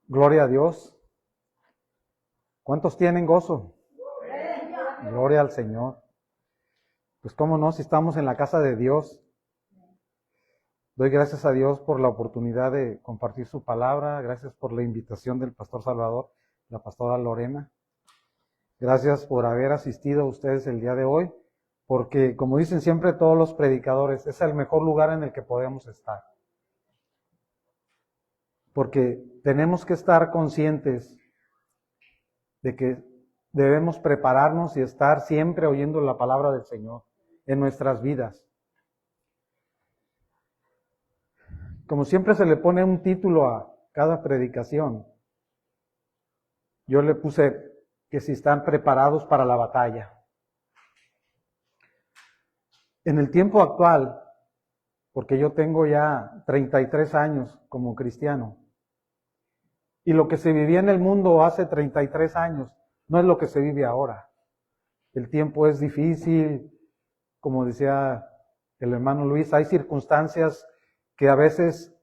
Gloria a Dios. ¿Cuántos tienen gozo? Gloria al Señor. Pues cómo no, si estamos en la casa de Dios. Doy gracias a Dios por la oportunidad de compartir su palabra. Gracias por la invitación del pastor Salvador, la pastora Lorena. Gracias por haber asistido a ustedes el día de hoy, porque como dicen siempre todos los predicadores, es el mejor lugar en el que podemos estar. Porque tenemos que estar conscientes de que debemos prepararnos y estar siempre oyendo la palabra del Señor en nuestras vidas. Como siempre se le pone un título a cada predicación, yo le puse que si están preparados para la batalla. En el tiempo actual, porque yo tengo ya 33 años como cristiano, y lo que se vivía en el mundo hace 33 años no es lo que se vive ahora. El tiempo es difícil, como decía el hermano Luis, hay circunstancias que a veces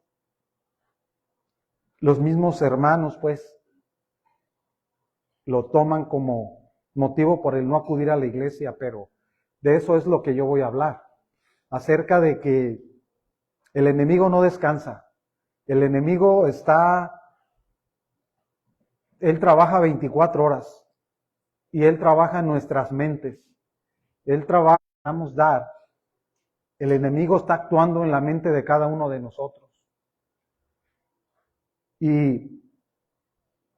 los mismos hermanos pues lo toman como motivo por el no acudir a la iglesia, pero de eso es lo que yo voy a hablar, acerca de que el enemigo no descansa, el enemigo él trabaja 24 horas y él trabaja en nuestras mentes, él trabaja, vamos a dar, el enemigo está actuando en la mente de cada uno de nosotros. Y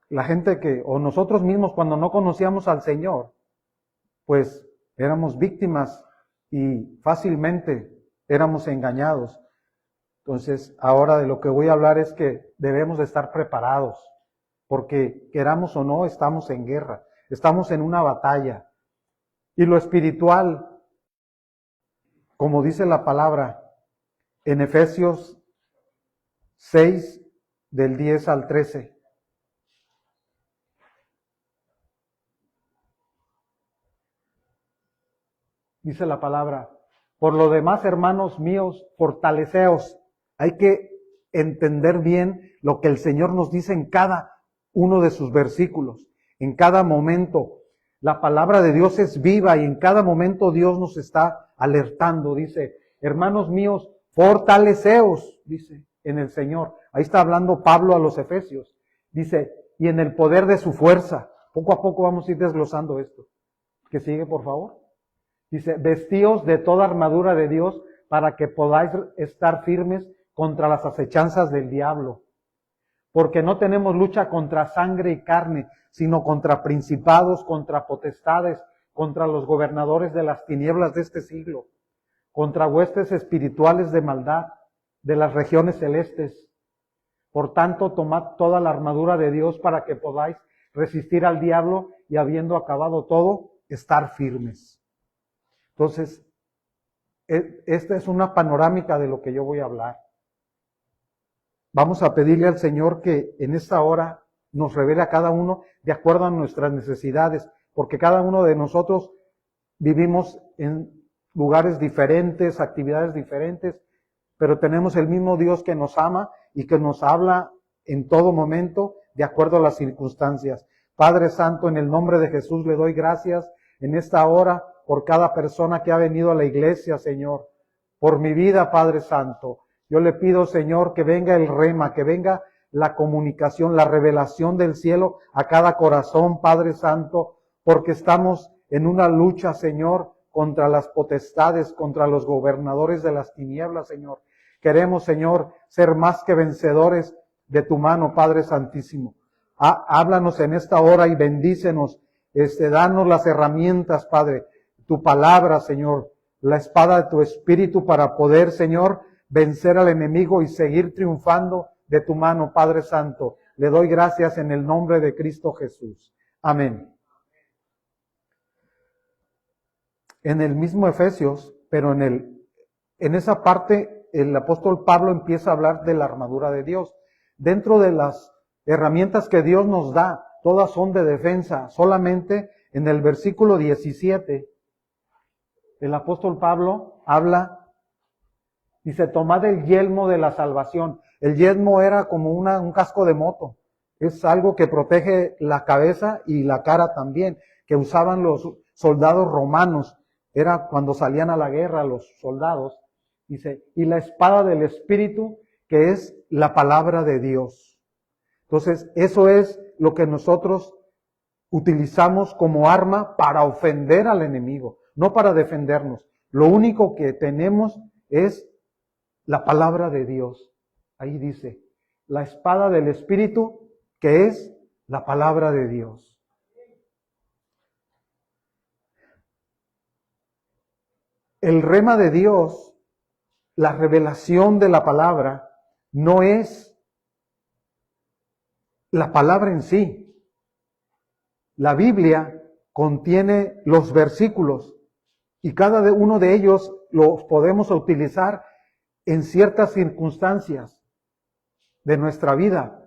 la gente o nosotros mismos cuando no conocíamos al Señor, pues éramos víctimas y fácilmente éramos engañados. Entonces, ahora de lo que voy a hablar es que debemos de estar preparados, porque queramos o no, estamos en guerra, estamos en una batalla. Y lo espiritual, como dice la palabra en Efesios 6, del 10 al 13. Dice la palabra, por lo demás, hermanos míos, fortaleceos. Hay que entender bien lo que el Señor nos dice en cada uno de sus versículos, en cada momento. La palabra de Dios es viva y en cada momento Dios nos está alertando. Dice, hermanos míos, fortaleceos, dice, en el Señor. Ahí está hablando Pablo a los Efesios. Dice, y en el poder de su fuerza. Poco a poco vamos a ir desglosando esto. Que sigue, por favor. Dice, vestíos de toda armadura de Dios para que podáis estar firmes contra las acechanzas del diablo. Porque no tenemos lucha contra sangre y carne, sino contra principados, contra potestades, contra los gobernadores de las tinieblas de este siglo, contra huestes espirituales de maldad de las regiones celestes. Por tanto, tomad toda la armadura de Dios para que podáis resistir al diablo y habiendo acabado todo, estar firmes. Entonces, esta es una panorámica de lo que yo voy a hablar. Vamos a pedirle al Señor que en esta hora nos revele a cada uno de acuerdo a nuestras necesidades, porque cada uno de nosotros vivimos en lugares diferentes, actividades diferentes, pero tenemos el mismo Dios que nos ama y que nos habla en todo momento de acuerdo a las circunstancias. Padre Santo, en el nombre de Jesús le doy gracias en esta hora por cada persona que ha venido a la iglesia, Señor, por mi vida, Padre Santo. Yo le pido, Señor, que venga el rema, que venga la comunicación, la revelación del cielo a cada corazón, Padre Santo, porque estamos en una lucha, Señor, contra las potestades, contra los gobernadores de las tinieblas, Señor. Queremos, Señor, ser más que vencedores de tu mano, Padre Santísimo. Háblanos en esta hora y bendícenos, danos las herramientas, Padre, tu palabra, Señor, la espada de tu espíritu para poder, Señor, vencer al enemigo y seguir triunfando de tu mano, Padre Santo. Le doy gracias en el nombre de Cristo Jesús. Amén. En el mismo Efesios, pero en esa parte, el apóstol Pablo empieza a hablar de la armadura de Dios. Dentro de las herramientas que Dios nos da, todas son de defensa. Solamente en el versículo 17, el apóstol Pablo habla, dice, tomad el yelmo de la salvación. El yelmo era como un casco de moto. es algo que protege la cabeza y la cara también, que usaban los soldados romanos. Era cuando salían a la guerra los soldados. Dice, y la espada del Espíritu, que es la palabra de Dios. Entonces, eso es lo que nosotros utilizamos como arma para ofender al enemigo, no para defendernos. Lo único que tenemos es la palabra de Dios. Ahí dice, la espada del Espíritu, que es la palabra de Dios. El rema de Dios, la revelación de la palabra, no es la palabra en sí. La Biblia contiene los versículos y cada uno de ellos los podemos utilizar en ciertas circunstancias de nuestra vida.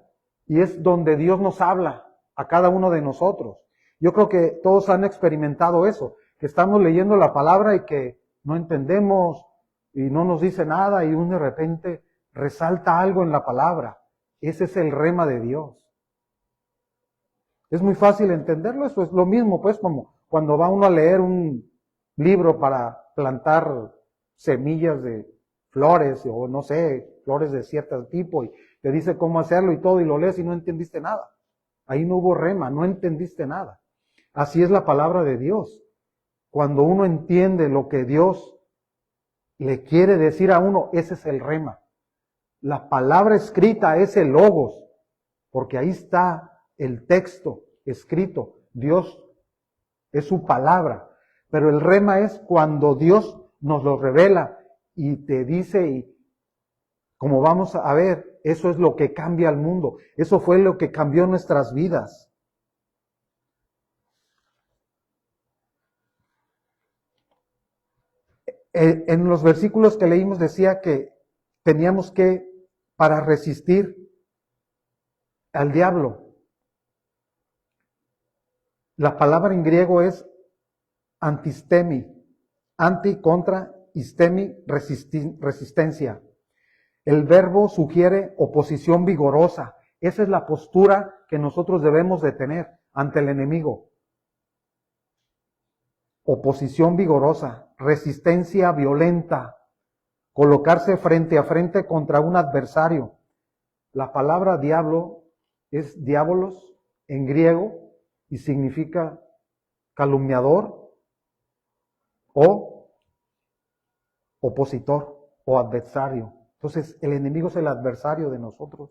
Y es donde Dios nos habla a cada uno de nosotros. Yo creo que todos han experimentado eso, que estamos leyendo la palabra y que no entendemos y no nos dice nada y uno de repente resalta algo en la palabra. Ese es el rema de Dios. Es muy fácil entenderlo, eso es lo mismo, pues, como cuando va uno a leer un libro para plantar semillas de flores o no sé, flores de cierto tipo y te dice cómo hacerlo y todo y lo lees y no entendiste nada. Ahí no hubo rema, no entendiste nada. Así es la palabra de Dios. Cuando uno entiende lo que Dios le quiere decir a uno, ese es el rema. La palabra escrita es el logos, porque ahí está el texto escrito. Dios es su palabra. Pero el rema es cuando Dios nos lo revela y te dice, y como vamos a ver, eso es lo que cambia el mundo. Eso fue lo que cambió nuestras vidas. En los versículos que leímos decía que teníamos que, para resistir al diablo, la palabra en griego es antistemi, anti contra, istemi, resistencia. El verbo sugiere oposición vigorosa. Esa es la postura que nosotros debemos de tener ante el enemigo. Oposición vigorosa, resistencia violenta, colocarse frente a frente contra un adversario. La palabra diablo es diabolos en griego y significa calumniador o opositor o adversario. Entonces, el enemigo es el adversario de nosotros.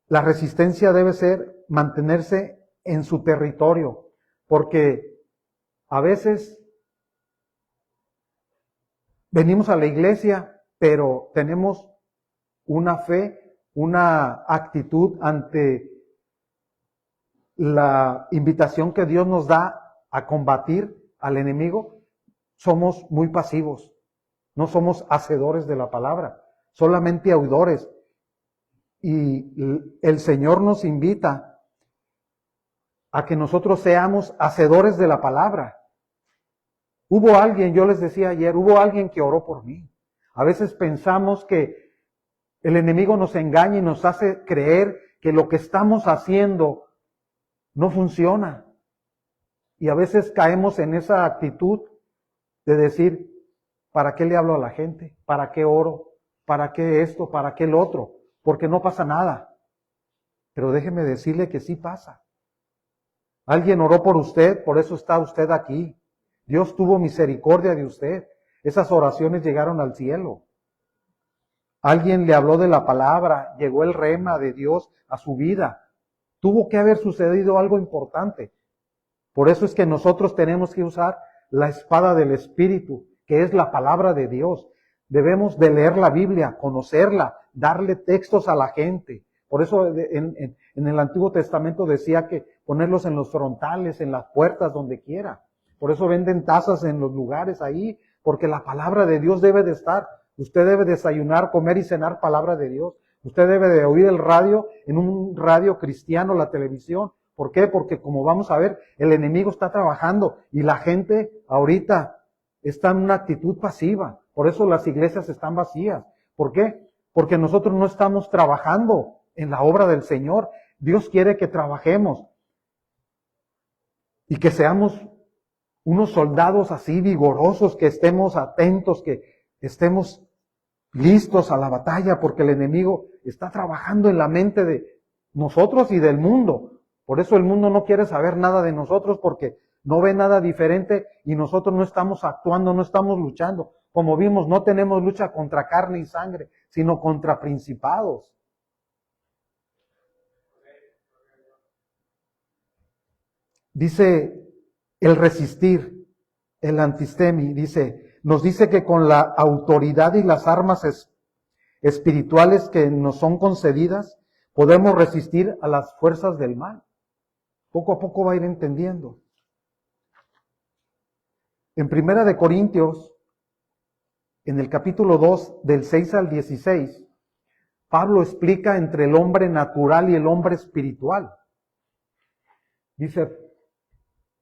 La resistencia debe ser mantenerse en su territorio, porque a veces venimos a la iglesia, pero tenemos una fe, una actitud ante la invitación que Dios nos da a combatir al enemigo. Somos muy pasivos. No somos hacedores de la palabra, solamente oidores. Y el Señor nos invita a que nosotros seamos hacedores de la palabra. Hubo alguien, yo les decía ayer, hubo alguien que oró por mí. A veces pensamos que el enemigo nos engaña y nos hace creer que lo que estamos haciendo no funciona. Y a veces caemos en esa actitud de decir, ¿para qué le hablo a la gente? ¿Para qué oro? ¿Para qué esto? ¿Para qué el otro? Porque no pasa nada. Pero déjeme decirle que sí pasa. Alguien oró por usted, por eso está usted aquí. Dios tuvo misericordia de usted. Esas oraciones llegaron al cielo. Alguien le habló de la palabra, llegó el rema de Dios a su vida. Tuvo que haber sucedido algo importante. Por eso es que nosotros tenemos que usar la espada del Espíritu, que es la palabra de Dios. Debemos de leer la Biblia, conocerla, darle textos a la gente. Por eso en el Antiguo Testamento decía que ponerlos en los frontales, en las puertas, donde quiera. Por eso venden tazas en los lugares ahí, porque la palabra de Dios debe de estar. Usted debe desayunar, comer y cenar palabra de Dios. Usted debe de oír el radio, en un radio cristiano, la televisión. ¿Por qué? Porque como vamos a ver, el enemigo está trabajando y la gente ahorita está en una actitud pasiva. Por eso las iglesias están vacías. ¿Por qué? Porque nosotros no estamos trabajando en la obra del Señor. Dios quiere que trabajemos y que seamos unos soldados así vigorosos, que estemos atentos, que estemos listos a la batalla, porque el enemigo está trabajando en la mente de nosotros y del mundo. Por eso el mundo no quiere saber nada de nosotros, porque no ve nada diferente y nosotros no estamos actuando, no estamos luchando. Como vimos, no tenemos lucha contra carne y sangre, sino contra principados. Dice el resistir, el antistemi, nos dice que con la autoridad y las armas espirituales que nos son concedidas, podemos resistir a las fuerzas del mal. Poco a poco va a ir entendiendo. En 1 Corintios, en el capítulo 2, del 6 al 16, Pablo explica entre el hombre natural y el hombre espiritual. Dice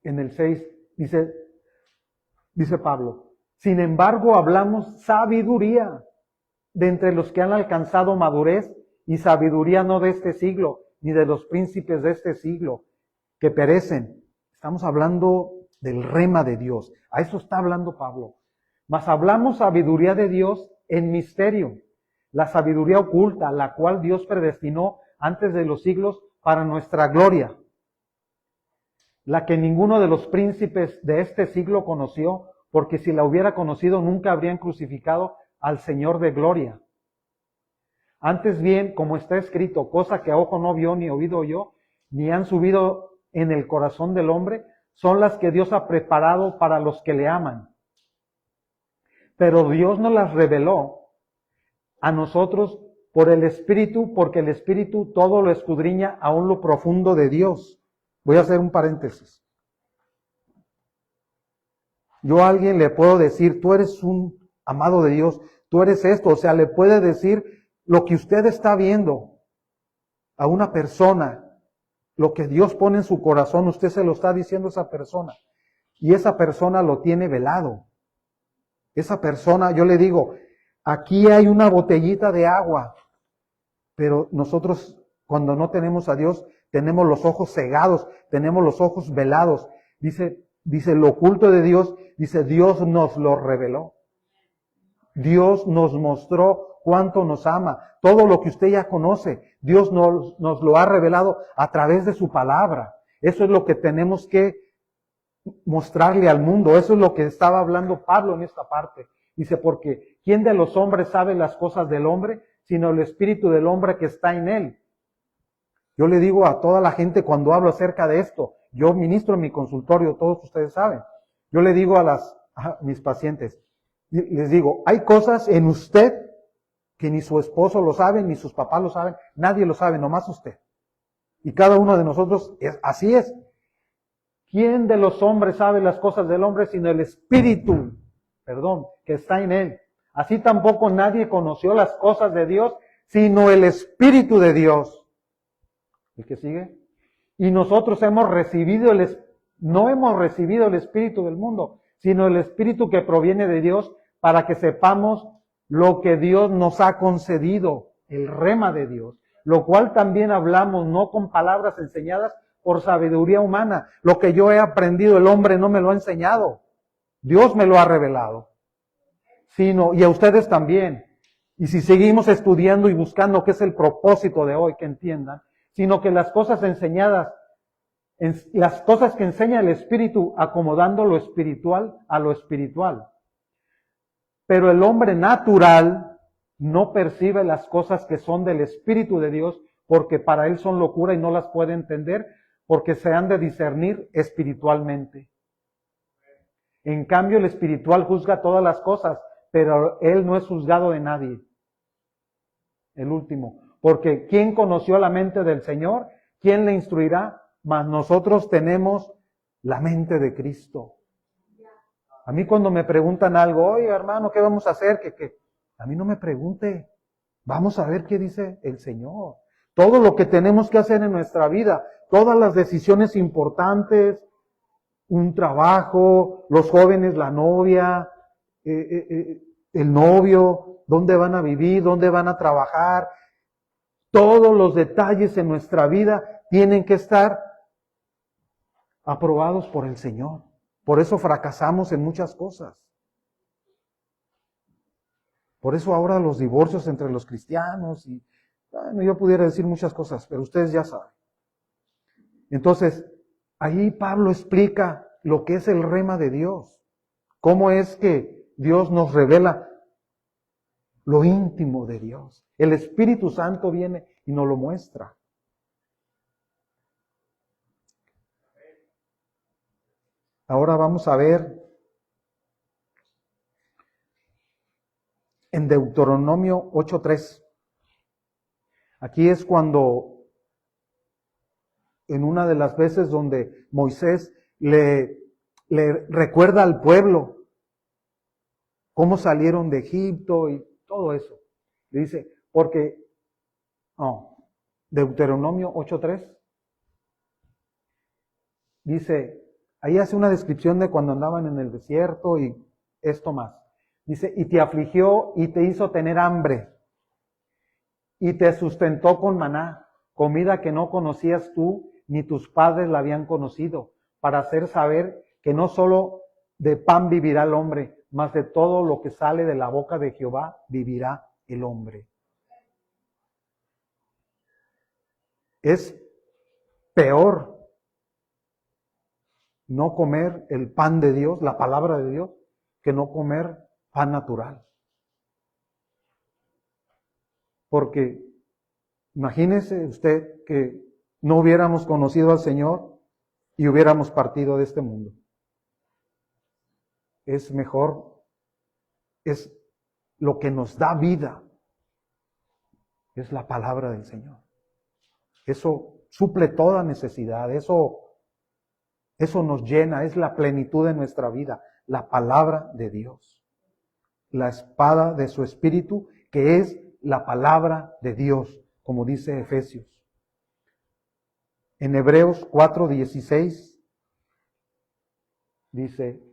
en el 6, dice Pablo, sin embargo hablamos sabiduría de entre los que han alcanzado madurez, y sabiduría no de este siglo, ni de los príncipes de este siglo, que perecen. Estamos hablando del rema de Dios. A eso está hablando Pablo. Mas hablamos sabiduría de Dios en misterio, la sabiduría oculta, la cual Dios predestinó antes de los siglos para nuestra gloria, la que ninguno de los príncipes de este siglo conoció, porque si la hubiera conocido nunca habrían crucificado al Señor de gloria. Antes bien, como está escrito, cosa que ojo no vio, ni oído oyó, ni han subido en el corazón del hombre, son las que Dios ha preparado para los que le aman. Pero Dios nos las reveló a nosotros por el Espíritu, porque el Espíritu todo lo escudriña aún lo profundo de Dios. Voy a hacer un paréntesis. Yo a alguien le puedo decir, tú eres un amado de Dios, tú eres esto, o sea, le puede decir lo que usted está viendo a una persona, lo que Dios pone en su corazón, usted se lo está diciendo a esa persona, y esa persona lo tiene velado. Esa persona, yo le digo, aquí hay una botellita de agua, pero nosotros cuando no tenemos a Dios, tenemos los ojos cegados, tenemos los ojos velados. Dice lo oculto de Dios, dice Dios nos lo reveló. Dios nos mostró cuánto nos ama. Todo lo que usted ya conoce, Dios nos lo ha revelado a través de su palabra. Eso es lo que tenemos que mostrarle al mundo. Eso es lo que estaba hablando Pablo en esta parte. Dice, porque ¿quién de los hombres sabe las cosas del hombre, sino el espíritu del hombre que está en él? Yo le digo a toda la gente cuando hablo acerca de esto, yo ministro en mi consultorio, todos ustedes saben. Yo le digo a mis pacientes, les digo, hay cosas en usted que ni su esposo lo sabe, ni sus papás lo saben, nadie lo sabe, nomás usted. Y cada uno de nosotros, así es. ¿Quién de los hombres sabe las cosas del hombre sino el espíritu, que está en él? Así tampoco nadie conoció las cosas de Dios sino el espíritu de Dios. ¿El que sigue? Y nosotros no hemos recibido el espíritu del mundo, sino el espíritu que proviene de Dios, para que sepamos lo que Dios nos ha concedido, el rema de Dios, lo cual también hablamos no con palabras enseñadas por sabiduría humana. Lo que yo he aprendido, el hombre no me lo ha enseñado, Dios me lo ha revelado, y a ustedes también. Y si seguimos estudiando y buscando qué es el propósito de hoy, que entiendan, sino que las cosas enseñadas, las cosas que enseña el Espíritu, acomodando lo espiritual a lo espiritual. Pero el hombre natural no percibe las cosas que son del Espíritu de Dios, porque para él son locura y no las puede entender, porque se han de discernir espiritualmente. En cambio, el espiritual juzga todas las cosas, pero él no es juzgado de nadie. El último. Porque ¿quién conoció la mente del Señor? ¿Quién le instruirá? Mas nosotros tenemos la mente de Cristo. A mí cuando me preguntan algo, oye hermano, ¿qué vamos a hacer? A mí no me pregunte. Vamos a ver qué dice el Señor. Todo lo que tenemos que hacer en nuestra vida, todas las decisiones importantes, un trabajo, los jóvenes, la novia, el novio, dónde van a vivir, dónde van a trabajar. Todos los detalles en nuestra vida tienen que estar aprobados por el Señor. Por eso fracasamos en muchas cosas. Por eso ahora los divorcios entre los cristianos y bueno, yo pudiera decir muchas cosas, pero ustedes ya saben. Entonces, ahí Pablo explica lo que es el rema de Dios. Cómo es que Dios nos revela lo íntimo de Dios. El Espíritu Santo viene y nos lo muestra. Ahora vamos a ver en Deuteronomio 8:3. Aquí es cuando, en una de las veces donde Moisés le recuerda al pueblo cómo salieron de Egipto y todo eso. Le dice, Deuteronomio 8:3. Dice, ahí hace una descripción de cuando andaban en el desierto y esto más. Dice, y te afligió y te hizo tener hambre y te sustentó con maná, comida que no conocías tú ni tus padres la habían conocido, para hacer saber que no solo de pan vivirá el hombre, mas de todo lo que sale de la boca de Jehová vivirá el hombre. Es peor no comer el pan de Dios, la palabra de Dios, que no comer pan natural. Porque imagínese usted que no hubiéramos conocido al Señor y hubiéramos partido de este mundo. Es mejor, es lo que nos da vida, es la palabra del Señor. Eso suple toda necesidad, eso nos llena, es la plenitud de nuestra vida, la palabra de Dios. La espada de su espíritu, que es la palabra de Dios, como dice Efesios. En Hebreos 4:16 dice,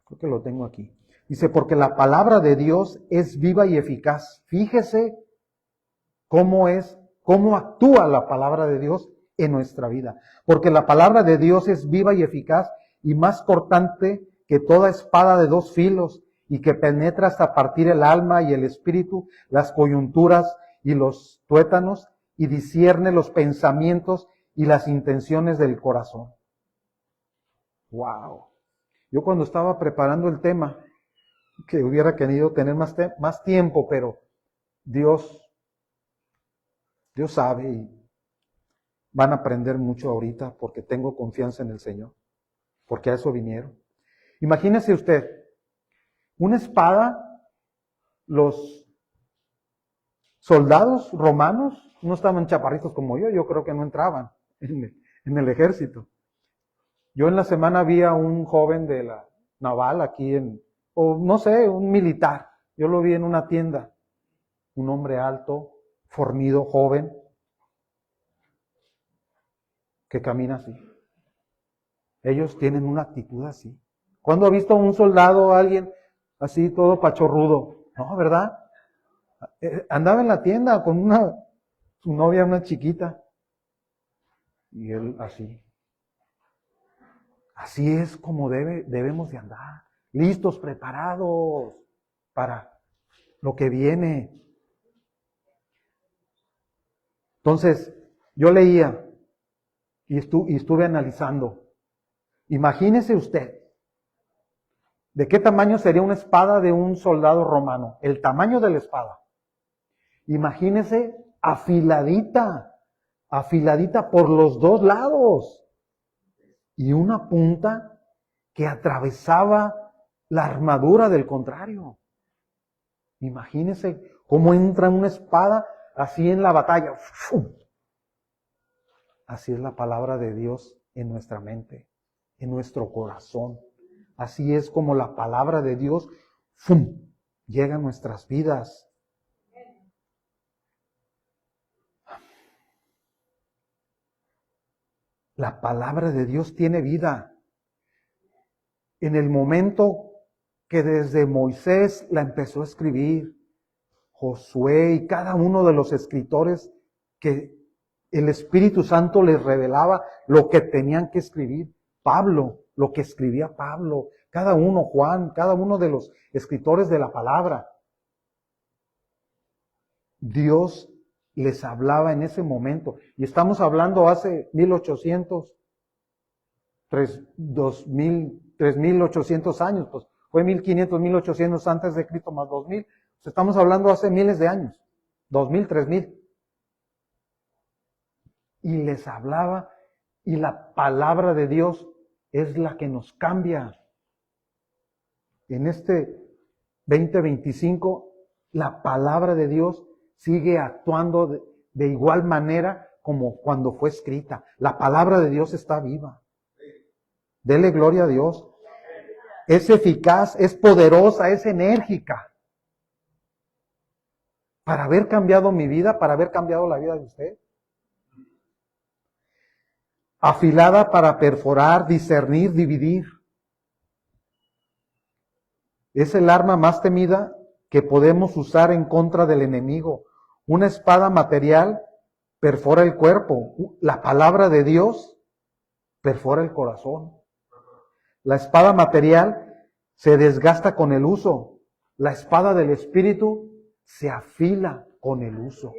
creo que lo tengo aquí. Dice, porque la palabra de Dios es viva y eficaz. Fíjese cómo actúa la palabra de Dios en nuestra vida. Porque la palabra de Dios es viva y eficaz y más cortante que toda espada de dos filos y que penetra hasta partir el alma y el espíritu, las coyunturas y los tuétanos y discierne los pensamientos y las intenciones del corazón. ¡Wow! Yo cuando estaba preparando el tema, que hubiera querido tener más tiempo, pero Dios sabe y van a aprender mucho ahorita porque tengo confianza en el Señor, porque a eso vinieron. Imagínese usted, una espada, los soldados romanos no estaban chaparritos como yo creo que no entraban en el ejército. Yo en la semana vi a un joven de la naval aquí un militar, yo lo vi en una tienda, un hombre alto, fornido, joven, que camina así. Ellos tienen una actitud así. ¿Cuándo ha visto a un soldado, a alguien así todo pachorrudo? No, ¿verdad? Andaba en la tienda con su novia, una chiquita, y él así. Así es como debemos de andar, listos, preparados para lo que viene. Entonces, yo leía y estuve analizando. Imagínese usted, ¿de qué tamaño sería una espada de un soldado romano? El tamaño de la espada. Imagínese afiladita por los dos lados. Y una punta que atravesaba la armadura del contrario. Imagínese cómo entra una espada así en la batalla. ¡Fum! Así es la palabra de Dios en nuestra mente, en nuestro corazón. Así es como la palabra de Dios ¡fum! Llega a nuestras vidas. La palabra de Dios tiene vida. En el momento que desde Moisés la empezó a escribir, Josué y cada uno de los escritores que el Espíritu Santo les revelaba lo que tenían que escribir. Pablo, lo que escribía Pablo, cada uno, Juan, cada uno de los escritores de la palabra. Dios les hablaba en ese momento. Y estamos hablando hace 3.800 años, pues fue 1.500, 1.800 antes de Cristo más 2.000. Pues estamos hablando hace miles de años, 2.000, 3.000. Y les hablaba, y la palabra de Dios es la que nos cambia. En este 2025, la palabra de Dios sigue actuando de igual manera como cuando fue escrita. La palabra de Dios está viva. Dele gloria a Dios. Es eficaz, es poderosa, es enérgica. Para haber cambiado mi vida, para haber cambiado la vida de usted. Afilada para perforar, discernir, dividir. Es el arma más temida que podemos usar en contra del enemigo. Una espada material perfora el cuerpo. La palabra de Dios perfora el corazón. La espada material se desgasta con el uso. La espada del Espíritu se afila con el uso.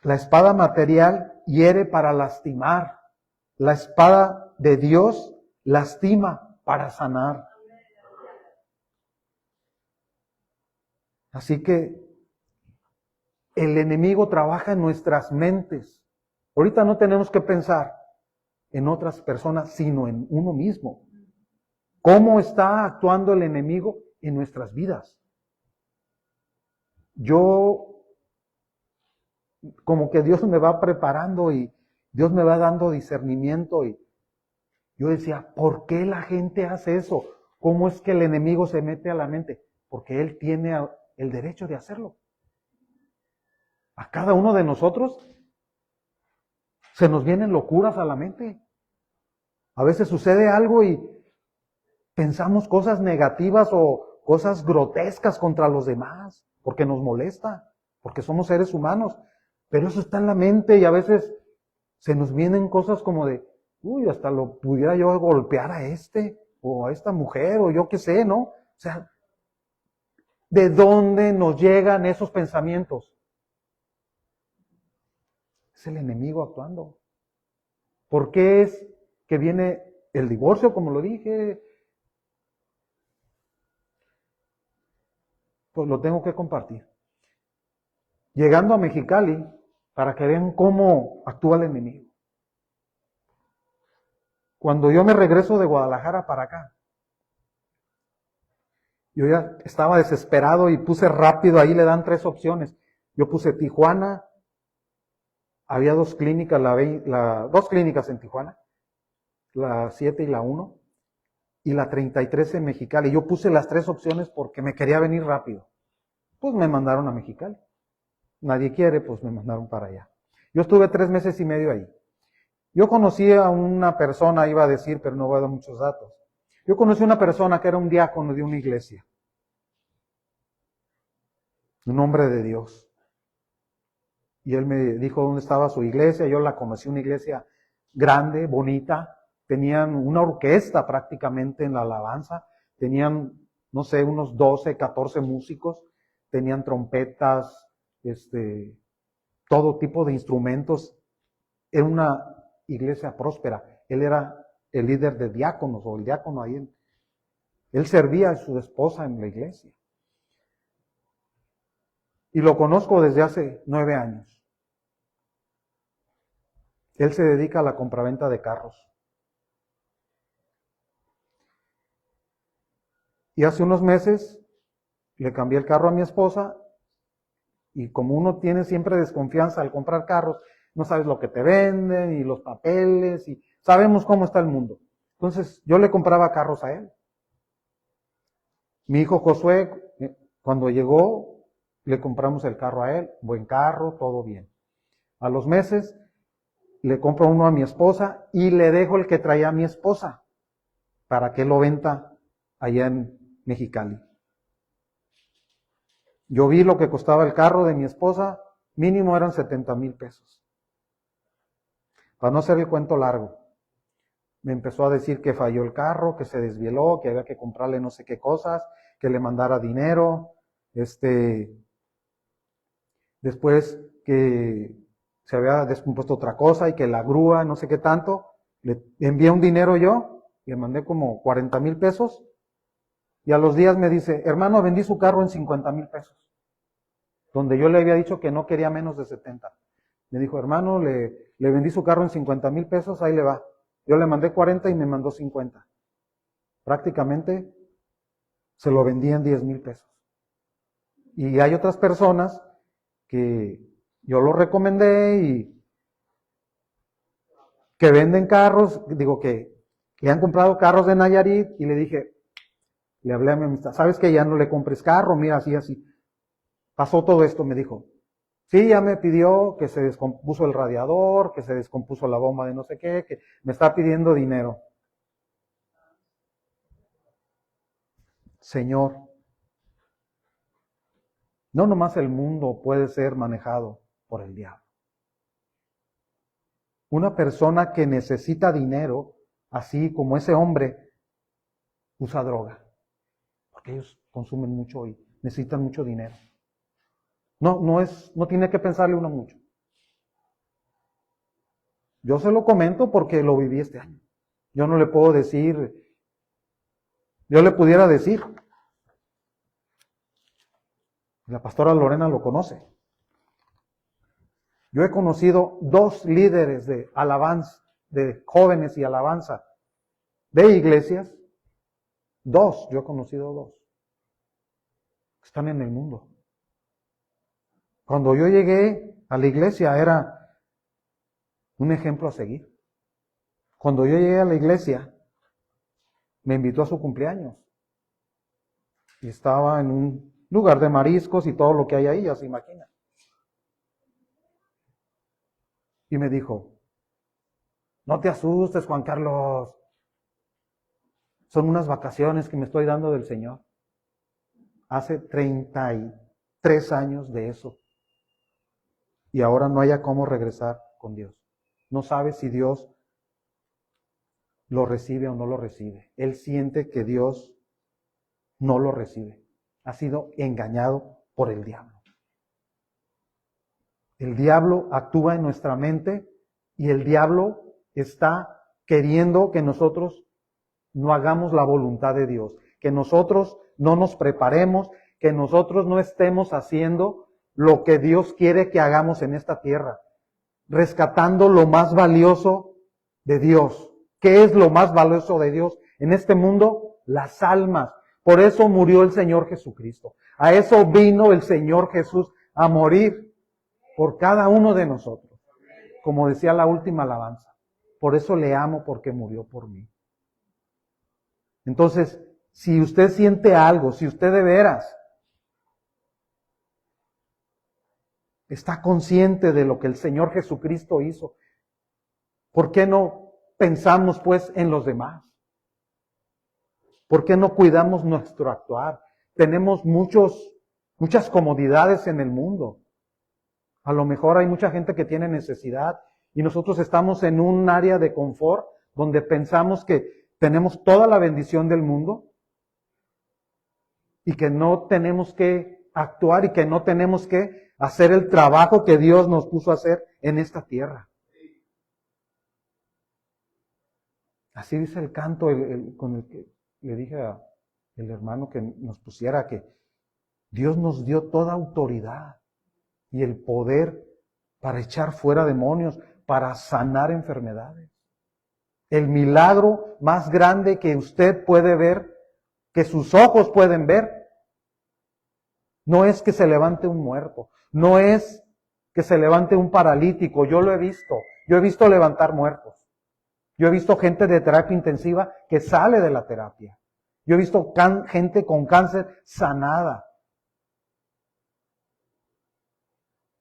La espada material hiere para lastimar. La espada de Dios lastima para sanar. Así que el enemigo trabaja en nuestras mentes. Ahorita no tenemos que pensar en otras personas, sino en uno mismo. ¿Cómo está actuando el enemigo en nuestras vidas? Como que Dios me va preparando y Dios me va dando discernimiento y yo decía, ¿por qué la gente hace eso? ¿Cómo es que el enemigo se mete a la mente? Porque él tiene el derecho de hacerlo. A cada uno de nosotros se nos vienen locuras a la mente. A veces sucede algo y pensamos cosas negativas o cosas grotescas contra los demás, porque nos molesta, porque somos seres humanos. Pero eso está en la mente y a veces se nos vienen cosas como de, uy, hasta lo pudiera yo golpear a este o a esta mujer o yo qué sé, ¿no? O sea, ¿de dónde nos llegan esos pensamientos? Es el enemigo actuando. ¿Por qué es que viene el divorcio, como lo dije? Pues lo tengo que compartir. Llegando a Mexicali, para que vean cómo actúa el enemigo. Cuando yo me regreso de Guadalajara para acá, yo ya estaba desesperado y puse rápido, ahí le dan 3 opciones. Yo puse Tijuana, había 2 clínicas, 2 clínicas en Tijuana, la 7 y la 1, y la 33 en Mexicali. Yo puse las 3 opciones porque me quería venir rápido. Pues me mandaron a Mexicali. Nadie quiere, pues me mandaron para allá. Yo estuve 3 meses y medio ahí. Yo conocí a una persona, iba a decir, pero no voy a dar muchos datos. Yo conocí a una persona que era un diácono de una iglesia. Un hombre de Dios. Y él me dijo dónde estaba su iglesia. Yo la conocí, una iglesia grande, bonita. Tenían una orquesta prácticamente en la alabanza. Tenían, no sé, unos 12, 14 músicos. Tenían trompetas, todo tipo de instrumentos. Era una iglesia próspera. Él era el líder de diáconos o el diácono ahí. Él servía a su esposa en la iglesia. Y lo conozco desde hace 9 años. Él se dedica a la compraventa de carros. Y hace unos meses le cambié el carro a mi esposa y como uno tiene siempre desconfianza al comprar carros, no sabes lo que te venden y los papeles y sabemos cómo está el mundo. Entonces yo le compraba carros a él. Mi hijo Josué, cuando llegó, le compramos el carro a él, buen carro, todo bien. A los meses le compro uno a mi esposa y le dejo el que traía a mi esposa. para que lo venda allá en Mexicali. Yo vi lo que costaba el carro de mi esposa, mínimo eran 70,000 pesos. Para no hacer el cuento largo, me empezó a decir que falló el carro, que se desvieló, que había que comprarle no sé qué cosas, que le mandara dinero, después que se había descompuesto otra cosa y que la grúa, no sé qué tanto, le envié un dinero yo, le mandé como 40,000 pesos, y a los días me dice, hermano, vendí su carro en 50,000 pesos, donde yo le había dicho que no quería menos de 70. Me dijo, hermano, le vendí su carro en 50,000 pesos, ahí le va. Yo le mandé 40 y me mandó 50. Prácticamente se lo vendí en 10,000 pesos. Y hay otras personas que yo lo recomendé y que venden carros, digo que han comprado carros de Nayarit y le dije, le hablé a mi amistad, ¿sabes que ya no le compres carro? Mira, así, así. Pasó todo esto, me dijo. Sí, ya me pidió que se descompuso el radiador, que se descompuso la bomba de no sé qué, que me está pidiendo dinero. Señor, no nomás el mundo puede ser manejado por el diablo. Una persona que necesita dinero, así como ese hombre, usa droga. Porque ellos consumen mucho y necesitan mucho dinero. No tiene que pensarle uno mucho. Yo se lo comento porque lo viví este año. Yo no le puedo decir, yo le pudiera decir, la pastora Lorena lo conoce. Yo he conocido 2 líderes de alabanza, de jóvenes y alabanza, de iglesias. 2, yo he conocido 2. Están en el mundo. Cuando yo llegué a la iglesia era un ejemplo a seguir. Cuando yo llegué a la iglesia, me invitó a su cumpleaños. Y estaba en un lugar de mariscos y todo lo que hay ahí, ya se imagina. Y me dijo, no te asustes, Juan Carlos. Son unas vacaciones que me estoy dando del Señor. Hace 33 años de eso. Y ahora no haya cómo regresar con Dios. No sabe si Dios lo recibe o no lo recibe. Él siente que Dios no lo recibe. Ha sido engañado por el diablo. El diablo actúa en nuestra mente y el diablo está queriendo que nosotros no hagamos la voluntad de Dios, que nosotros no nos preparemos, que nosotros no estemos haciendo lo que Dios quiere que hagamos en esta tierra, rescatando lo más valioso de Dios. ¿Qué es lo más valioso de Dios en este mundo? Las almas. Por eso murió el Señor Jesucristo. A eso vino el Señor Jesús, a morir por cada uno de nosotros. Como decía la última alabanza. Por eso le amo, porque murió por mí. Entonces, si usted siente algo, si usted de veras está consciente de lo que el Señor Jesucristo hizo, ¿por qué no pensamos pues en los demás? ¿Por qué no cuidamos nuestro actuar? Tenemos muchas comodidades en el mundo. A lo mejor hay mucha gente que tiene necesidad y nosotros estamos en un área de confort donde pensamos que tenemos toda la bendición del mundo y que no tenemos que actuar y que no tenemos que hacer el trabajo que Dios nos puso a hacer en esta tierra. Así dice el canto con el que le dije al hermano que nos pusiera, que Dios nos dio toda autoridad y el poder para echar fuera demonios, para sanar enfermedades. El milagro más grande que usted puede ver, que sus ojos pueden ver, no es que se levante un muerto, no es que se levante un paralítico. Yo lo he visto, yo he visto levantar muertos. Yo he visto gente de terapia intensiva que sale de la terapia. Yo he visto gente con cáncer sanada.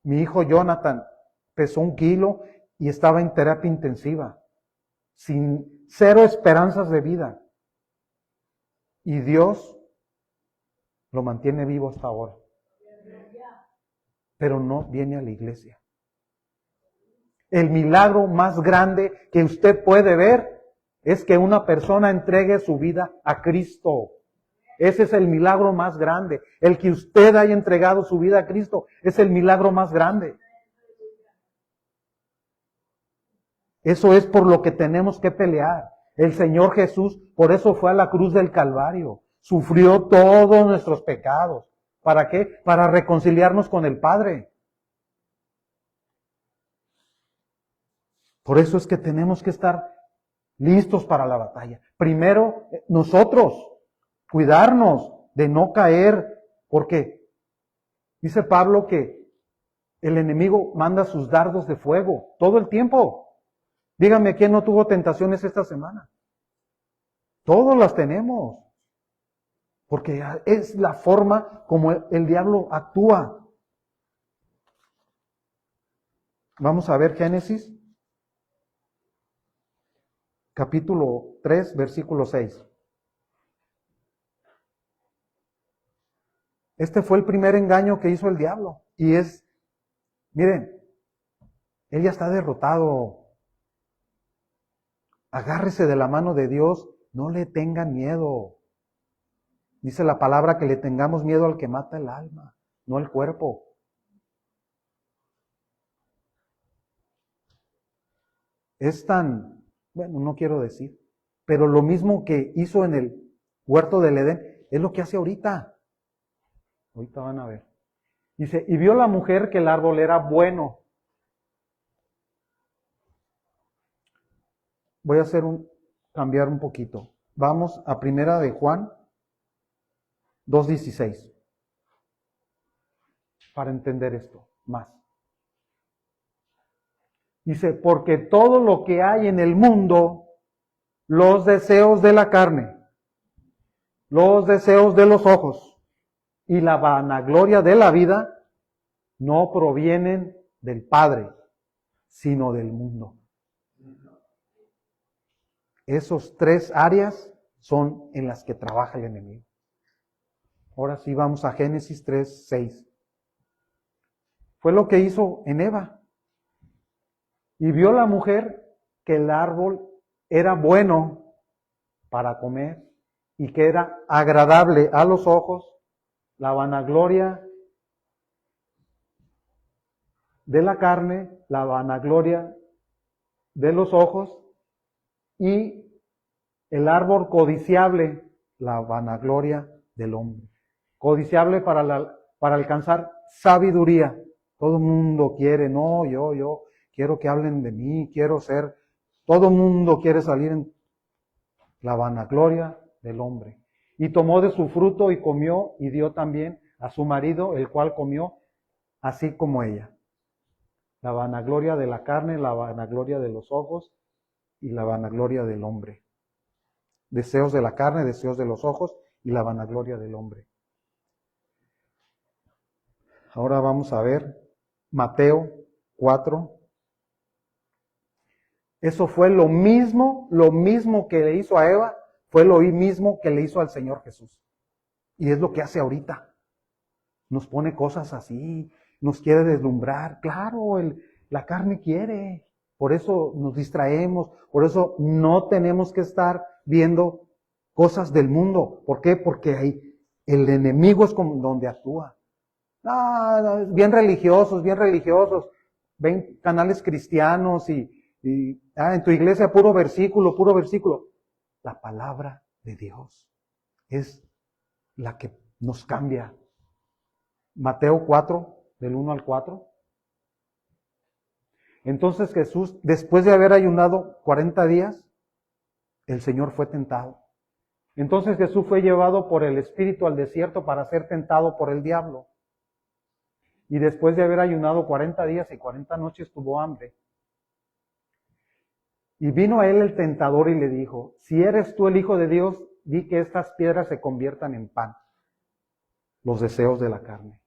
Mi hijo Jonathan pesó 1 kilo y estaba en terapia intensiva, sin 0 esperanzas de vida. Y Dios lo mantiene vivo hasta ahora. Pero no viene a la iglesia. El milagro más grande que usted puede ver es que una persona entregue su vida a Cristo. Ese es el milagro más grande. El que usted haya entregado su vida a Cristo es el milagro más grande. Eso es por lo que tenemos que pelear. El Señor Jesús, por eso fue a la cruz del Calvario. Sufrió todos nuestros pecados. ¿Para qué? Para reconciliarnos con el Padre. Por eso es que tenemos que estar listos para la batalla. Primero, nosotros, cuidarnos de no caer, porque dice Pablo que el enemigo manda sus dardos de fuego todo el tiempo. Dígame, ¿quién no tuvo tentaciones esta semana? Todos las tenemos. Porque es la forma como el diablo actúa. Vamos a ver Génesis, capítulo 3, versículo 6. Este fue el primer engaño que hizo el diablo. Y miren, él ya está derrotado. Agárrese de la mano de Dios, no le tengan miedo. Dice la palabra que le tengamos miedo al que mata el alma, no el cuerpo. Es tan, bueno, no quiero decir, pero lo mismo que hizo en el huerto del Edén, es lo que hace ahorita. Ahorita van a ver. Dice, y vio la mujer que el árbol era bueno. Voy a cambiar un poquito. Vamos a primera de Juan 2:16. Para entender esto más. Dice, porque todo lo que hay en el mundo, los deseos de la carne, los deseos de los ojos y la vanagloria de la vida, no provienen del Padre, sino del mundo. Esos tres áreas son en las que trabaja el enemigo. Ahora sí vamos a Génesis 3:6. Fue lo que hizo en Eva. Y vio la mujer que el árbol era bueno para comer y que era agradable a los ojos, la vanagloria de la carne, la vanagloria de los ojos y el árbol codiciable, la vanagloria del hombre. Codiciable para alcanzar sabiduría. Todo el mundo quiere, no, yo quiero que hablen de mí, quiero ser, todo el mundo quiere salir en la vanagloria del hombre. Y tomó de su fruto y comió y dio también a su marido, el cual comió así como ella. La vanagloria de la carne, la vanagloria de los ojos y la vanagloria del hombre. Deseos de la carne, deseos de los ojos y la vanagloria del hombre. Ahora vamos a ver Mateo 4. Eso fue lo mismo que le hizo a Eva, fue lo mismo que le hizo al Señor Jesús. Y es lo que hace ahorita. Nos pone cosas así, nos quiere deslumbrar. Claro, la carne quiere. Por eso nos distraemos, por eso no tenemos que estar viendo cosas del mundo. ¿Por qué? Porque ahí el enemigo es como donde actúa. Bien religiosos. Ven canales cristianos y en tu iglesia puro versículo. La palabra de Dios es la que nos cambia. Mateo 4, del 1 al 4. Entonces Jesús, después de haber ayunado 40 días, el Señor fue tentado. Entonces Jesús fue llevado por el Espíritu al desierto para ser tentado por el diablo. Y después de haber ayunado 40 días y 40 noches tuvo hambre. Y vino a él el tentador y le dijo, si eres tú el Hijo de Dios, di que estas piedras se conviertan en pan. Los deseos de la carne.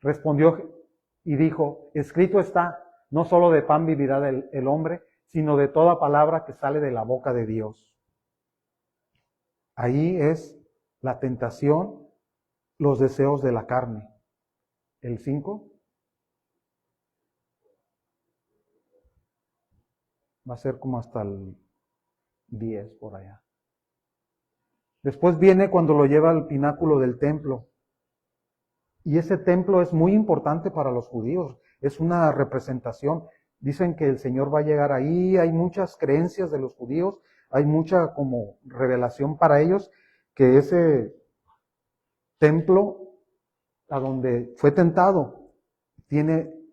Respondió y dijo, escrito está, no solo de pan vivirá el hombre, sino de toda palabra que sale de la boca de Dios. Ahí es la tentación, los deseos de la carne. El 5 va a ser como hasta el 10 por allá. Después viene cuando lo lleva al pináculo del templo. Y ese templo es muy importante para los judíos. Es una representación. Dicen que el Señor va a llegar ahí. Hay muchas creencias de los judíos. Hay mucha como revelación para ellos que ese templo a donde fue tentado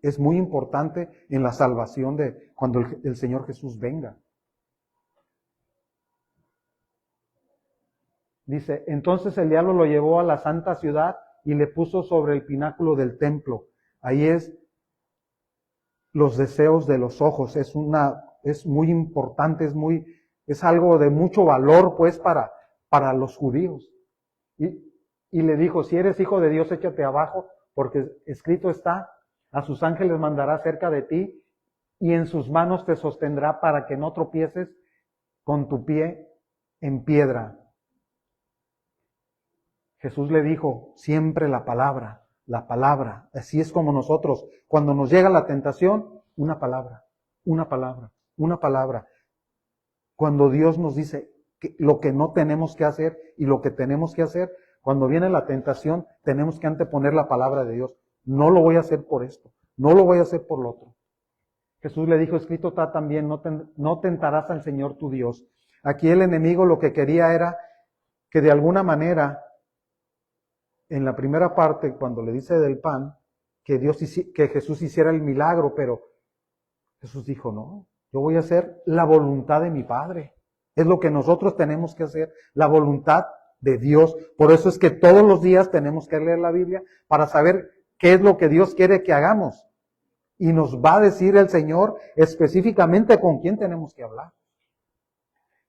es muy importante en la salvación de cuando el Señor Jesús venga. Dice, entonces el diablo lo llevó a la santa ciudad y le puso sobre el pináculo del templo. Ahí es los deseos de los ojos. Es muy importante, es algo de mucho valor, pues, para los judíos. Y le dijo, si eres hijo de Dios, échate abajo, porque escrito está, a sus ángeles mandará cerca de ti, y en sus manos te sostendrá para que no tropieces con tu pie en piedra. Jesús le dijo, siempre la palabra. Así es como nosotros, cuando nos llega la tentación, una palabra. Cuando Dios nos dice lo que no tenemos que hacer y lo que tenemos que hacer, cuando viene la tentación, tenemos que anteponer la palabra de Dios. No lo voy a hacer por esto, no lo voy a hacer por lo otro. Jesús le dijo, escrito está también, no tentarás al Señor tu Dios. Aquí el enemigo lo que quería era que de alguna manera, en la primera parte, cuando le dice del pan, que Jesús hiciera el milagro, pero Jesús dijo, no, yo voy a hacer la voluntad de mi Padre. Es lo que nosotros tenemos que hacer, la voluntad de Dios. Por eso es que todos los días tenemos que leer la Biblia para saber qué es lo que Dios quiere que hagamos. Y nos va a decir el Señor específicamente con quién tenemos que hablar.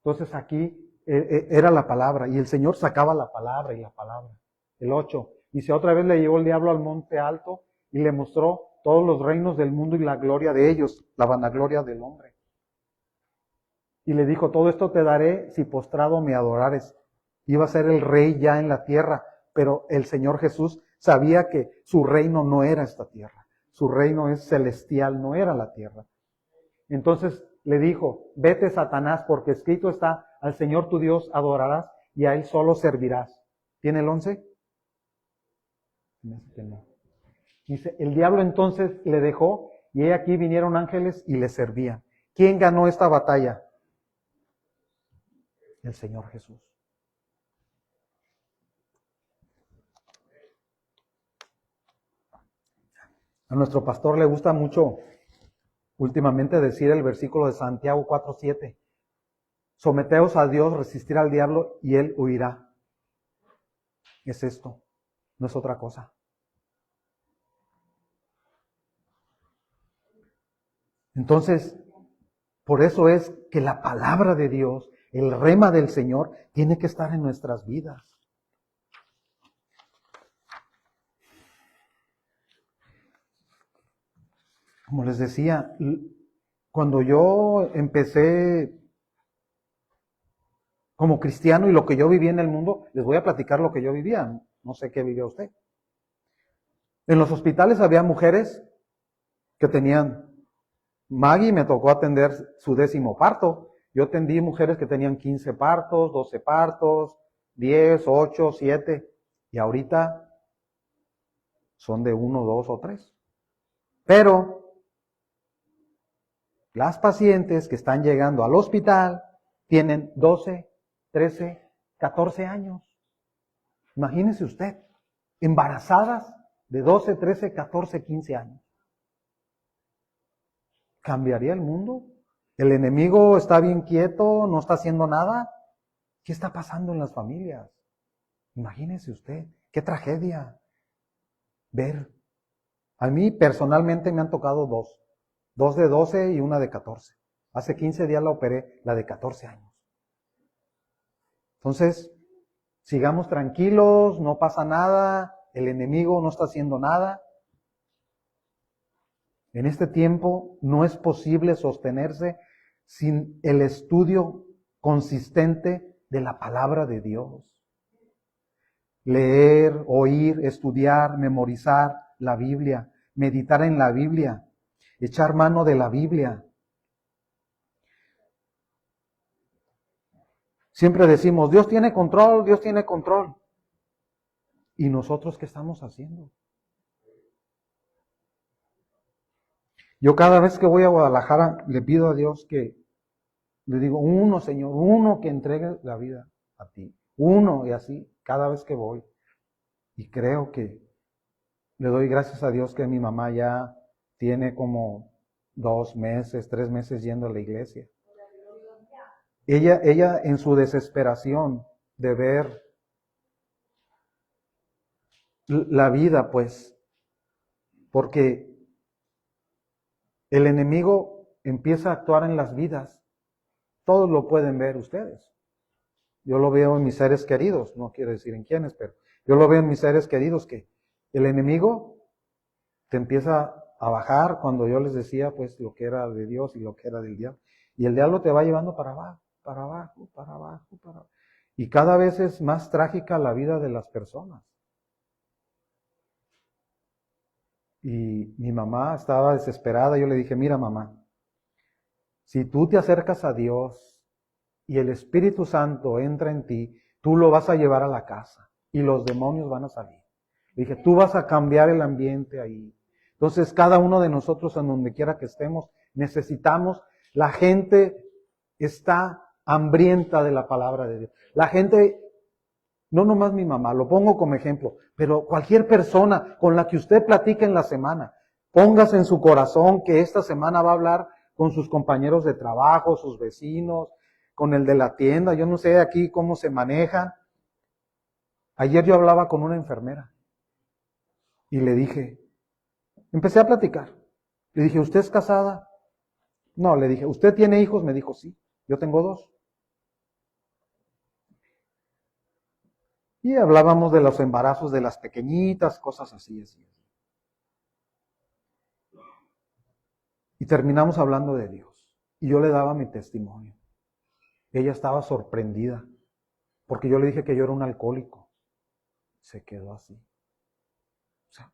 Entonces aquí era la palabra, y el Señor sacaba la palabra y la palabra. El 8. Dice, otra vez le llevó el diablo al monte alto y le mostró todos los reinos del mundo y la gloria de ellos, la vanagloria del hombre. Y le dijo, todo esto te daré si postrado me adorares. Iba a ser el rey ya en la tierra, pero el Señor Jesús sabía que su reino no era esta tierra. Su reino es celestial, no era la tierra. Entonces le dijo, vete Satanás, porque escrito está, al Señor tu Dios adorarás y a Él solo servirás. ¿Tiene el 11? No. Dice, el diablo entonces le dejó y he aquí vinieron ángeles y le servían. ¿Quién ganó esta batalla? El Señor Jesús. A nuestro pastor le gusta mucho últimamente decir el versículo de Santiago 4:7. Someteos a Dios, resistir al diablo y él huirá. Es esto, no es otra cosa. Entonces, por eso es que la palabra de Dios, el rema del Señor, tiene que estar en nuestras vidas. Como les decía, cuando yo empecé como cristiano y lo que yo vivía en el mundo, les voy a platicar lo que yo vivía. No sé qué vivió usted. En los hospitales había mujeres que tenían, Maggie me tocó atender su 10º parto. Yo atendí mujeres que tenían 15 partos, 12 partos, 10, 8, 7. Y ahorita son de 1, 2 o 3. Pero las pacientes que están llegando al hospital tienen 12, 13, 14 años. Imagínese usted, embarazadas de 12, 13, 14, 15 años. ¿Cambiaría el mundo? ¿El enemigo está bien quieto, no está haciendo nada? ¿Qué está pasando en las familias? Imagínese usted, qué tragedia ver. A mí personalmente me han tocado dos de 12 y una de 14. Hace 15 días la operé, la de 14 años. Entonces, sigamos tranquilos, no pasa nada, el enemigo no está haciendo nada. En este tiempo no es posible sostenerse sin el estudio consistente de la palabra de Dios. leer, oír, estudiar, memorizar la Biblia, meditar en la Biblia, echar mano de la Biblia. Siempre decimos, Dios tiene control, Dios tiene control. ¿Y nosotros qué estamos haciendo? Yo cada vez que voy a Guadalajara le pido a Dios que, le digo, uno, Señor, uno que entregue la vida a ti. Uno, y así, cada vez que voy. Y creo que le doy gracias a Dios que mi mamá ya tiene como 2 meses, 3 meses yendo a la iglesia. Ella en su desesperación de ver la vida, pues, porque el enemigo empieza a actuar en las vidas. Todos lo pueden ver ustedes. Yo lo veo en mis seres queridos, no quiero decir en quiénes, pero yo lo veo en mis seres queridos que el enemigo te empieza a bajar cuando yo les decía pues lo que era de Dios y lo que era del diablo. Y el diablo te va llevando para abajo, para abajo, para abajo, para abajo. Y cada vez es más trágica la vida de las personas. Y mi mamá estaba desesperada. Yo le dije, mira mamá, si tú te acercas a Dios y el Espíritu Santo entra en ti, tú lo vas a llevar a la casa y los demonios van a salir. Le dije, tú vas a cambiar el ambiente ahí. Entonces, cada uno de nosotros, en donde quiera que estemos, necesitamos, la gente está hambrienta de la palabra de Dios. La gente, no nomás mi mamá, lo pongo como ejemplo, pero cualquier persona con la que usted platique en la semana, póngase en su corazón que esta semana va a hablar con sus compañeros de trabajo, sus vecinos, con el de la tienda, yo no sé aquí cómo se manejan. Ayer yo hablaba con una enfermera y le dije, empecé a platicar. Le dije, ¿usted es casada? No, le dije, ¿usted tiene hijos? Me dijo, sí, yo tengo 2. Y hablábamos de los embarazos de las pequeñitas, cosas así, así. Y terminamos hablando de Dios. Y yo le daba mi testimonio. Ella estaba sorprendida, porque yo le dije que yo era un alcohólico. Se quedó así. O sea,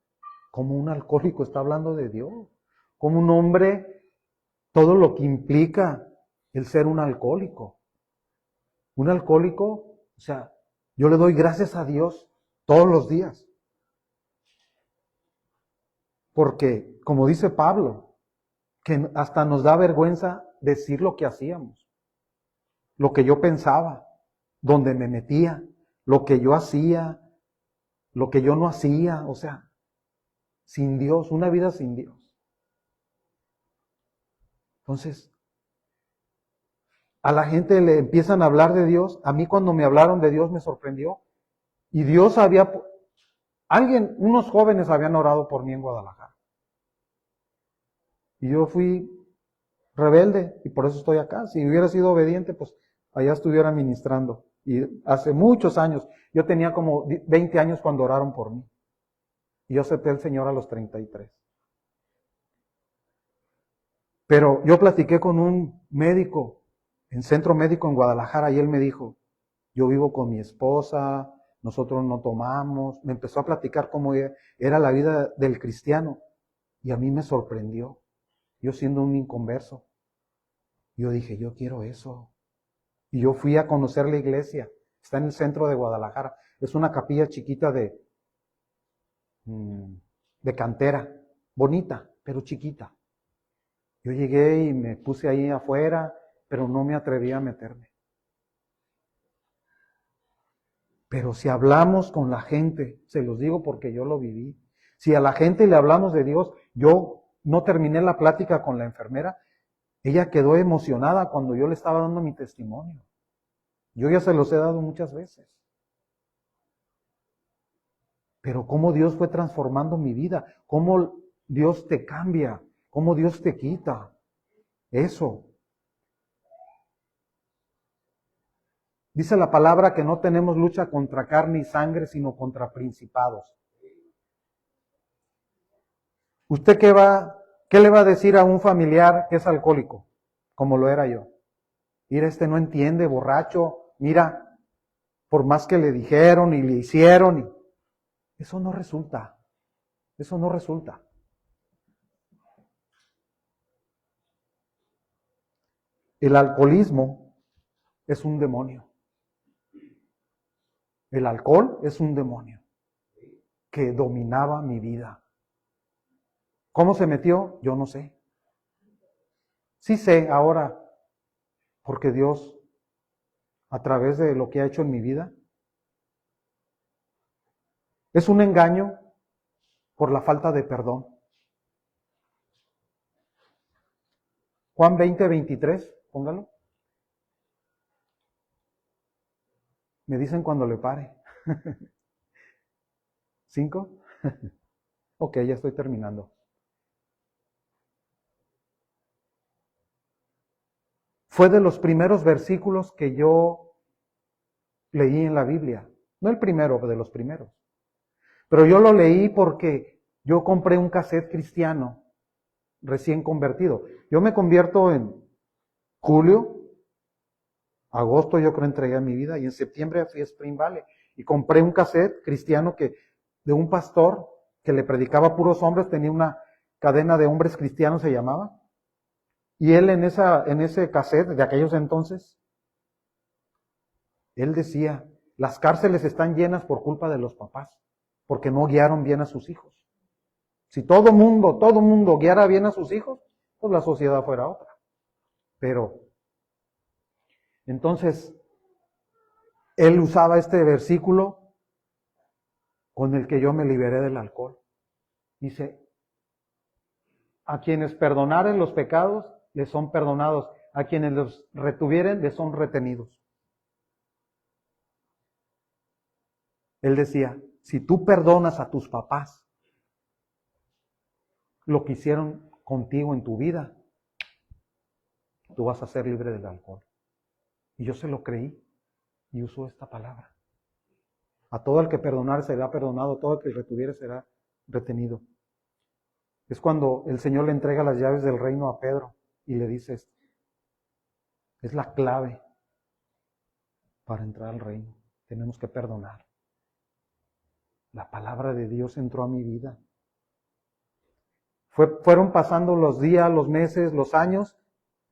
¿cómo un alcohólico está hablando de Dios? ¿Cómo un hombre, todo lo que implica el ser un alcohólico? Un alcohólico, o sea, yo le doy gracias a Dios todos los días. Porque, como dice Pablo, que hasta nos da vergüenza decir lo que hacíamos, lo que yo pensaba, donde me metía, lo que yo hacía, lo que yo no hacía, o sea, sin Dios, una vida sin Dios. Entonces, a la gente le empiezan a hablar de Dios. A mí cuando me hablaron de Dios me sorprendió. Y Dios unos jóvenes habían orado por mí en Guadalajara. Y yo fui rebelde y por eso estoy acá. Si hubiera sido obediente, pues allá estuviera ministrando. Y hace muchos años, yo tenía como 20 años cuando oraron por mí. Y yo acepté al Señor a los 33. Pero yo platiqué con un médico en Centro Médico en Guadalajara y él me dijo, yo vivo con mi esposa, nosotros no tomamos. Me empezó a platicar cómo era la vida del cristiano y a mí me sorprendió. Yo siendo un inconverso, yo dije, yo quiero eso. Y yo fui a conocer la iglesia. Está en el centro de Guadalajara. Es una capilla chiquita de cantera, bonita, pero chiquita. Yo llegué y me puse ahí afuera, pero no me atreví a meterme. Pero si hablamos con la gente, se los digo porque yo lo viví, si a la gente le hablamos de Dios, yo no terminé la plática con la enfermera, ella quedó emocionada cuando yo le estaba dando mi testimonio. Yo ya se los he dado muchas veces. Pero cómo Dios fue transformando mi vida, cómo Dios te cambia, cómo Dios te quita. Eso. Dice la palabra que no tenemos lucha contra carne y sangre, sino contra principados. ¿Usted qué le va a decir a un familiar que es alcohólico, como lo era yo? Mira, este no entiende, borracho, mira, por más que le dijeron y le hicieron, eso no resulta. Eso no resulta. El alcoholismo es un demonio. El alcohol es un demonio que dominaba mi vida. ¿Cómo se metió? Yo no sé. Sí sé ahora, porque Dios, a través de lo que ha hecho en mi vida, es un engaño por la falta de perdón. Juan 20:23, póngalo. Me dicen cuando le pare. 5. Ok, ya estoy terminando. Fue de los primeros versículos que yo leí en la Biblia. No el primero, de los primeros. Pero yo lo leí porque yo compré un cassette cristiano recién convertido. Yo me convierto en julio, agosto yo creo entregué mi vida y en septiembre fui a Spring Valley y compré un cassette cristiano de un pastor que le predicaba a puros hombres, tenía una cadena de hombres cristianos se llamaba. Y él en ese cassette de aquellos entonces, él decía, las cárceles están llenas por culpa de los papás, porque no guiaron bien a sus hijos. Si todo mundo guiara bien a sus hijos, pues la sociedad fuera otra. Pero, entonces, él usaba este versículo con el que yo me liberé del alcohol. Dice, a quienes perdonaren los pecados, les son perdonados. A quienes los retuvieren, les son retenidos. Él decía, si tú perdonas a tus papás lo que hicieron contigo en tu vida, tú vas a ser libre del alcohol. Y yo se lo creí y usó esta palabra. A todo el que perdonar será perdonado, a todo el que retuviere será retenido. Es cuando el Señor le entrega las llaves del reino a Pedro y le dice esto. Es la clave para entrar al reino. Tenemos que perdonar. La palabra de Dios entró a mi vida. Fueron pasando los días, los meses, los años.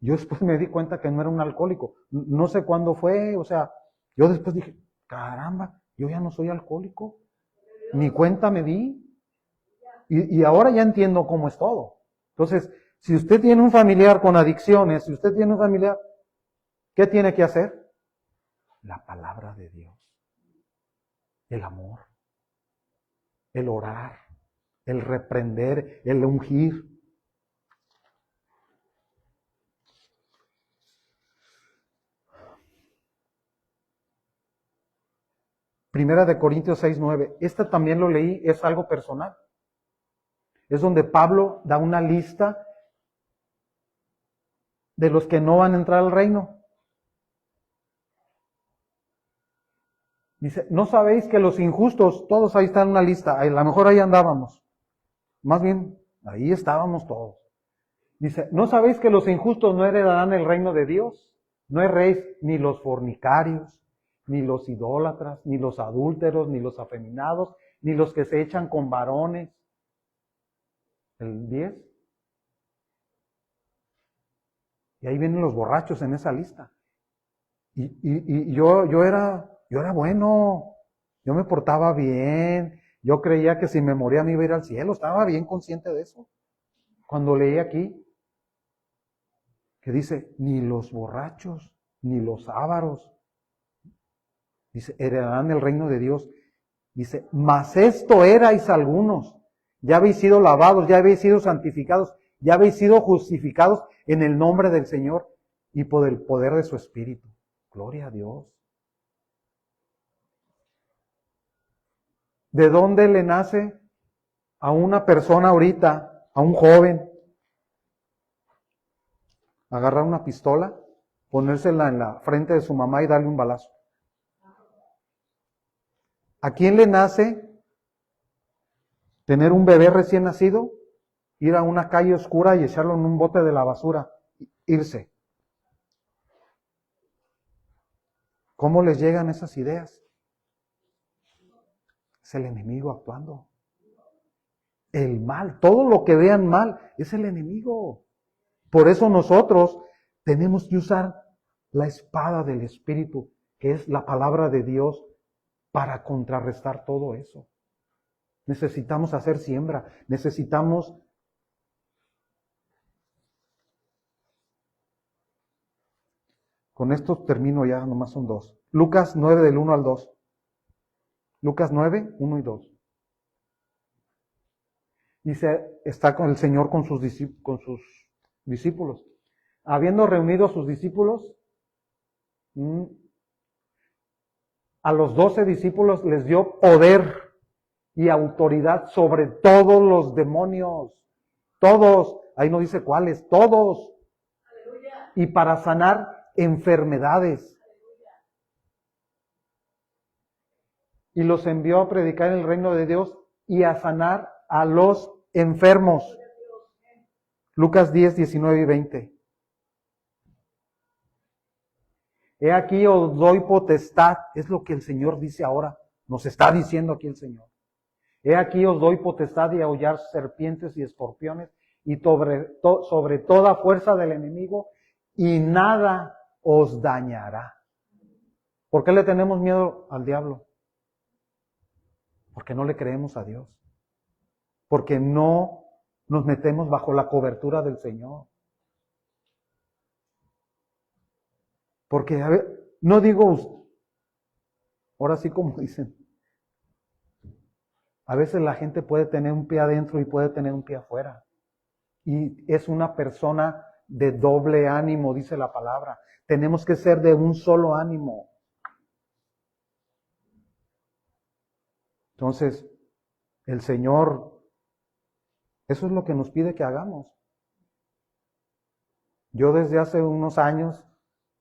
Yo después me di cuenta que no era un alcohólico. No sé cuándo fue, yo después dije, caramba, yo ya no soy alcohólico. Ni cuenta me di. Y ahora ya entiendo cómo es todo. Entonces, si usted tiene un familiar con adicciones, si usted tiene un familiar, ¿qué tiene que hacer? La palabra de Dios. El amor. El orar. El reprender. El ungir. Primera de Corintios 6:9. Esta también lo leí, es algo personal. Es donde Pablo da una lista de los que no van a entrar al reino. Dice, ¿no sabéis que los injustos, todos ahí están en una lista? A lo mejor ahí andábamos. Más bien, ahí estábamos todos. Dice, ¿no sabéis que los injustos no heredarán el reino de Dios? No erréis ni los fornicarios, ni los idólatras, ni los adúlteros, ni los afeminados, ni los que se echan con varones. El 10. Y ahí vienen los borrachos en esa lista. Y yo era bueno, yo me portaba bien, yo creía que si me moría me iba a ir al cielo, estaba bien consciente de eso. Cuando leí aquí, que dice, ni los borrachos, ni los ávaros, dice, heredarán el reino de Dios. Dice, mas esto erais algunos, ya habéis sido lavados, ya habéis sido santificados, ya habéis sido justificados en el nombre del Señor y por el poder de su Espíritu. Gloria a Dios. ¿De dónde le nace a una persona ahorita, a un joven, agarrar una pistola, ponérsela en la frente de su mamá y darle un balazo? ¿A quién le nace tener un bebé recién nacido, ir a una calle oscura y echarlo en un bote de la basura, irse? ¿Cómo les llegan esas ideas? Es el enemigo actuando. El mal, todo lo que vean mal, es el enemigo. Por eso nosotros tenemos que usar la espada del Espíritu, que es la palabra de Dios, para contrarrestar todo eso. Necesitamos hacer siembra, necesitamos con esto termino ya, nomás son 2. Lucas 9 del 1 al 2. Lucas 9, 1 y 2. Dice, está con el Señor con sus discípulos. Habiendo reunido a sus discípulos, a los 12 discípulos les dio poder y autoridad sobre todos los demonios. Todos, ahí no dice cuáles, todos. Aleluya. Y para sanar enfermedades. Y los envió a predicar el reino de Dios y a sanar a los enfermos. Lucas 10, 19 y 20. He aquí os doy potestad, es lo que el Señor dice ahora, nos está diciendo aquí el Señor. He aquí os doy potestad de aullar serpientes y escorpiones y sobre toda fuerza del enemigo y nada os dañará. ¿Por qué le tenemos miedo al diablo? Porque no le creemos a Dios. Porque no nos metemos bajo la cobertura del Señor. Porque, a ver, no digo, ahora sí como dicen, a veces la gente puede tener un pie adentro y puede tener un pie afuera. Y es una persona de doble ánimo, dice la palabra. Tenemos que ser de un solo ánimo. Entonces, el Señor, eso es lo que nos pide que hagamos. Yo desde hace unos años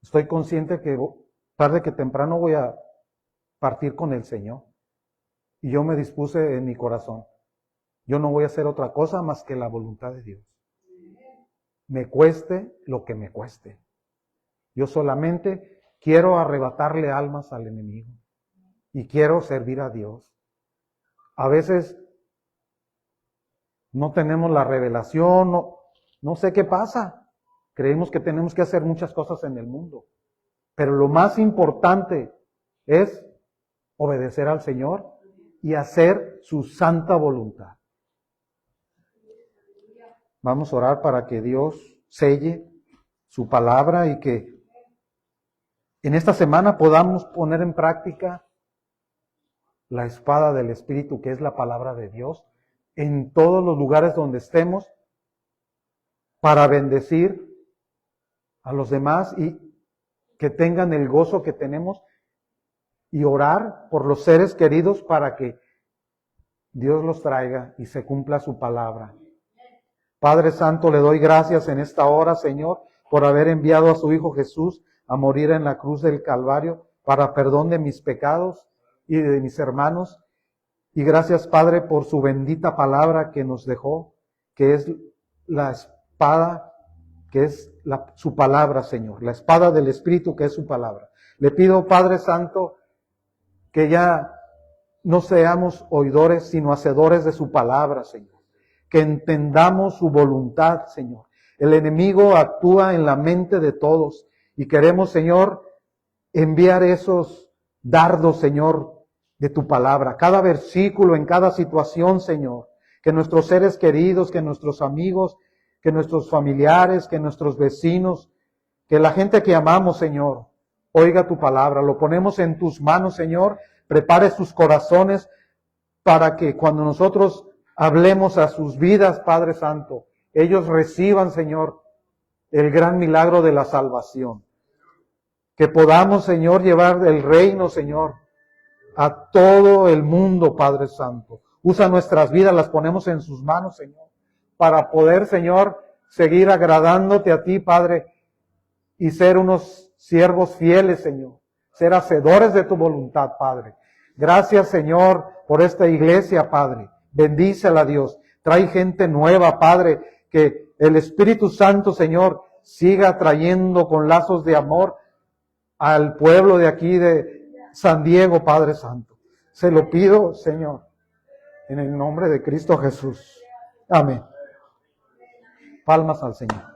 estoy consciente que tarde que temprano voy a partir con el Señor. Y yo me dispuse en mi corazón. Yo no voy a hacer otra cosa más que la voluntad de Dios. Me cueste lo que me cueste. Yo solamente quiero arrebatarle almas al enemigo. Y quiero servir a Dios. A veces no tenemos la revelación, no sé qué pasa. Creemos que tenemos que hacer muchas cosas en el mundo. Pero lo más importante es obedecer al Señor y hacer su santa voluntad. Vamos a orar para que Dios selle su palabra y que en esta semana podamos poner en práctica la espada del Espíritu, que es la palabra de Dios, en todos los lugares donde estemos, para bendecir a los demás y que tengan el gozo que tenemos y orar por los seres queridos para que Dios los traiga y se cumpla su palabra. Padre Santo, le doy gracias en esta hora, Señor, por haber enviado a su Hijo Jesús a morir en la cruz del Calvario para perdón de mis pecados y de mis hermanos. Y gracias, Padre, por su bendita palabra que nos dejó, que es la espada, que es su palabra, Señor, la espada del Espíritu, que es su palabra. Le pido, Padre Santo, que ya no seamos oidores, sino hacedores de su palabra, Señor. Que entendamos su voluntad, Señor. El enemigo actúa en la mente de todos y queremos, Señor, enviar esos dardos, Señor, de tu palabra. Cada versículo, en cada situación, Señor. Que nuestros seres queridos, que nuestros amigos, que nuestros familiares, que nuestros vecinos, que la gente que amamos, Señor, oiga tu palabra. Lo ponemos en tus manos, Señor. Prepare sus corazones para que cuando nosotros hablemos a sus vidas, Padre Santo, ellos reciban, Señor, el gran milagro de la salvación. Que podamos, Señor, llevar el reino, Señor, a todo el mundo, Padre Santo. Usa nuestras vidas, las ponemos en sus manos, Señor, para poder, Señor, seguir agradándote a ti, Padre, y ser unos siervos fieles, Señor. Ser hacedores de tu voluntad, Padre. Gracias, Señor, por esta iglesia, Padre. Bendícela, Dios. Trae gente nueva, Padre. Que el Espíritu Santo, Señor, siga trayendo con lazos de amor al pueblo de aquí de San Diego, Padre Santo. Se lo pido, Señor, en el nombre de Cristo Jesús. Amén. Palmas al Señor.